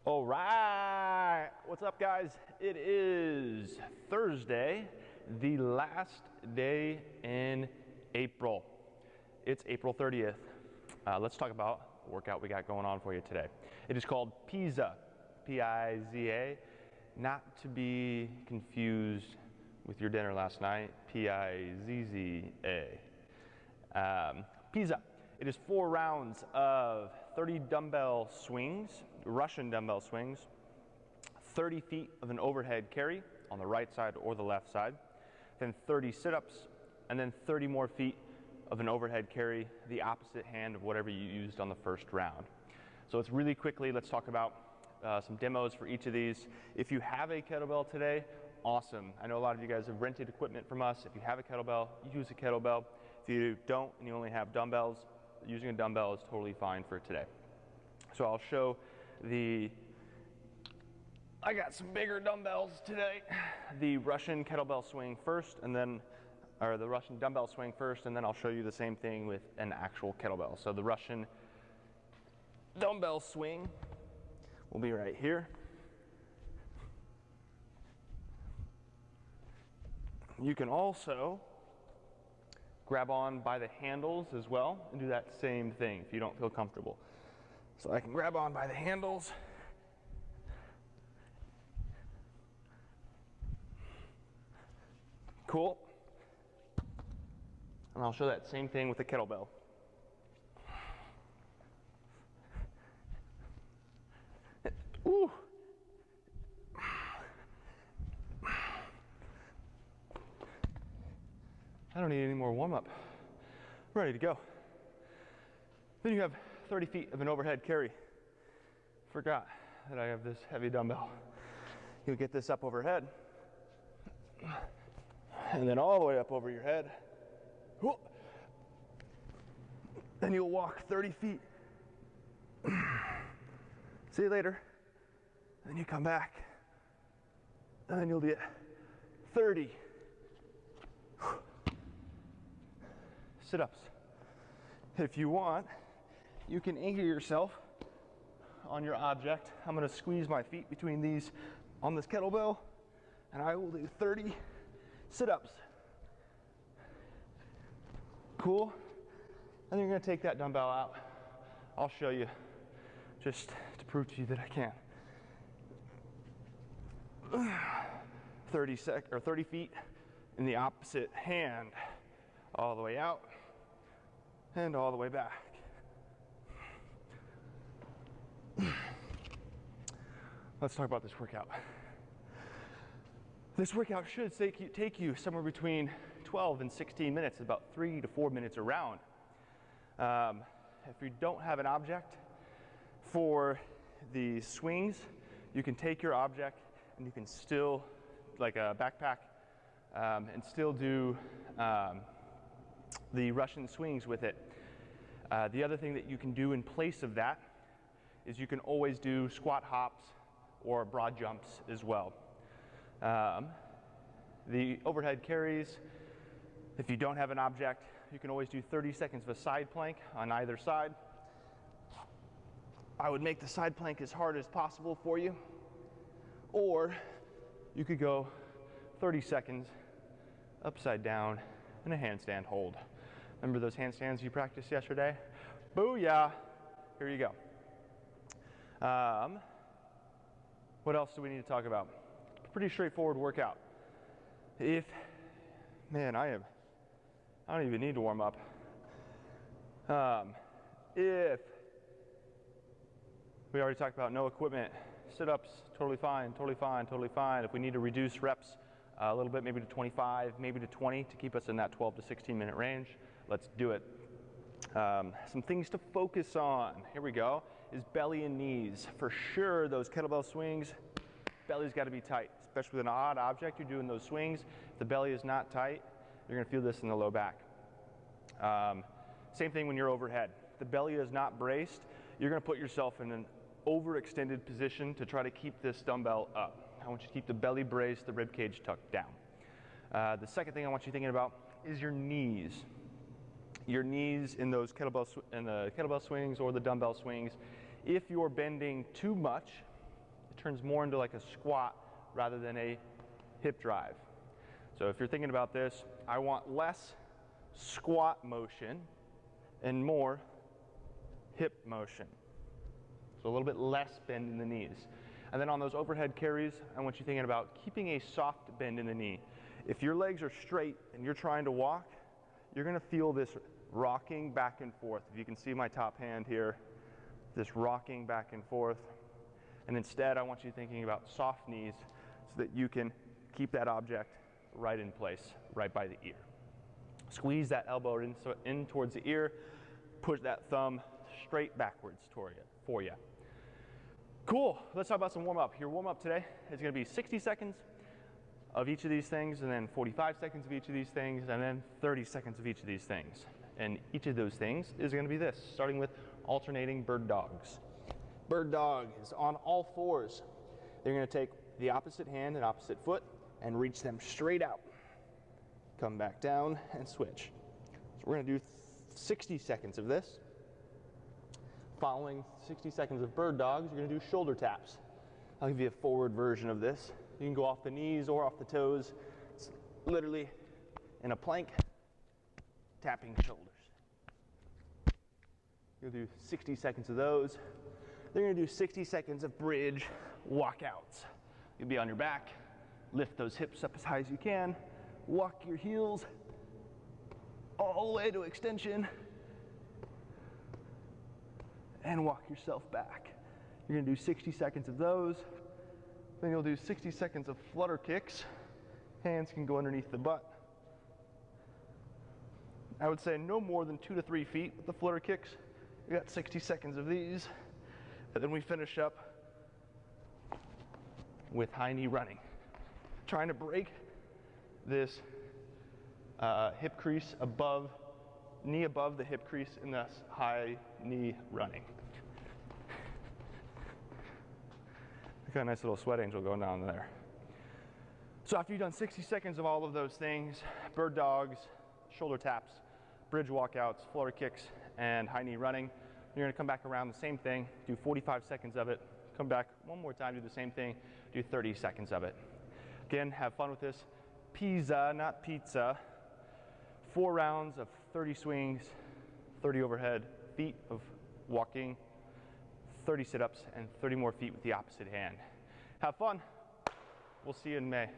All right, what's up guys? It is Thursday, the last day in April. It's April 30th. Let's talk about the workout we got going on for you today. It is called Pizza, P-I-Z-A, not to be confused with your dinner last night, P-I-Z-Z-A. Pizza. It is 4 rounds of 30 dumbbell swings, Russian dumbbell swings, 30 feet of an overhead carry on the right side or the left side, then 30 sit-ups, and then 30 more feet of an overhead carry, the opposite hand of whatever you used on the first round. So let's really quickly, let's talk about some demos for each of these. If you have a kettlebell today, awesome. I know a lot of you guys have rented equipment from us. If you have a kettlebell, use a kettlebell. If you don't and you only have dumbbells, using a dumbbell is totally fine for today. So I'll show I got some bigger dumbbells today. The Russian kettlebell swing first, and then, or the Russian dumbbell swing first, and then I'll show you the same thing with an actual kettlebell. So the Russian dumbbell swing will be right here. You can also grab on by the handles as well and do that same thing if you don't feel comfortable. So I can grab on by the handles. Cool. And I'll show that same thing with the kettlebell. Ooh. I don't need any more warm-up. Ready to go. Then you have 30 feet of an overhead carry. Forgot that I have this heavy dumbbell. You'll get this up overhead, and then all the way up over your head. Then you'll walk 30 feet. See you later. Then you come back, and then you'll get 30 sit-ups. If you want, you can anchor yourself on your object. I'm going to squeeze my feet between these on this kettlebell, and I will do 30 sit-ups. Cool. And you're going to take that dumbbell out. I'll show you just to prove to you that I can. 30 feet in the opposite hand, all the way out and all the way back. Let's talk about this workout. This workout should take you somewhere between 12 and 16 minutes, about 3 to 4 minutes a round. If you don't have an object for the swings, you can take your object and you can still, like a backpack, and still do the Russian swings with it. The other thing that you can do in place of that is you can always do squat hops or broad jumps as well. The overhead carries, if you don't have an object, you can always do 30 seconds of a side plank on either side. I would make the side plank as hard as possible for you, or you could go 30 seconds upside down in a handstand hold. Remember those handstands you practiced yesterday? Booyah! Here you go. What else do we need to talk about? Pretty straightforward workout. I don't even need to warm up. If we already talked about no equipment, sit-ups, totally fine, totally fine, totally fine. If we need to reduce reps a little bit, maybe to 25, maybe to 20 to keep us in that 12 to 16 minute range, let's do it. Some things to focus on, here we go, is belly and knees. For sure, those kettlebell swings, belly's got to be tight, especially with an odd object you're doing those swings. If the belly is not tight, you're going to feel this in the low back. Same thing when you're overhead. If the belly is not braced, you're going to put yourself in an overextended position to try to keep this dumbbell up. I want you to keep the belly braced, the rib cage tucked down. The second thing I want you thinking about is your knees. Your knees in those kettlebell swings or the dumbbell swings. If you're bending too much, turns more into like a squat rather than a hip drive. So if you're thinking about this, I want less squat motion and more hip motion. So a little bit less bend in the knees. And then on those overhead carries, I want you thinking about keeping a soft bend in the knee. If your legs are straight and you're trying to walk, you're gonna feel this rocking back and forth. If you can see my top hand here, this rocking back and forth. And instead, I want you thinking about soft knees so that you can keep that object right in place, right by the ear. Squeeze that elbow in towards the ear, push that thumb straight backwards for you. Cool, let's talk about some warm up. Your warm up today is gonna be 60 seconds of each of these things, and then 45 seconds of each of these things, and then 30 seconds of each of these things. And each of those things is gonna be this, starting with alternating bird dogs. Bird dog is on all fours. They're gonna take the opposite hand and opposite foot and reach them straight out. Come back down and switch. So we're gonna do 60 seconds of this. Following 60 seconds of bird dogs, you're gonna do shoulder taps. I'll give you a forward version of this. You can go off the knees or off the toes. It's literally in a plank, tapping shoulders. You'll do 60 seconds of those. Then you're gonna do 60 seconds of bridge walkouts. You'll be on your back, lift those hips up as high as you can, walk your heels all the way to extension, and walk yourself back. You're gonna do 60 seconds of those. Then you'll do 60 seconds of flutter kicks. Hands can go underneath the butt. I would say no more than 2 to 3 feet with the flutter kicks. We got 60 seconds of these. And then we finish up with high knee running. Trying to break this hip crease above, knee above the hip crease in this high knee running. Got a nice little sweat angel going down there. So after you've done 60 seconds of all of those things, bird dogs, shoulder taps, bridge walkouts, flutter kicks, and high knee running, you're gonna come back around the same thing, do 45 seconds of it, come back one more time, do the same thing, do 30 seconds of it. Again, have fun with this. Pizza, not pizza. 4 rounds of 30 swings, 30 overhead feet of walking, 30 sit-ups, and 30 more feet with the opposite hand. Have fun. We'll see you in May.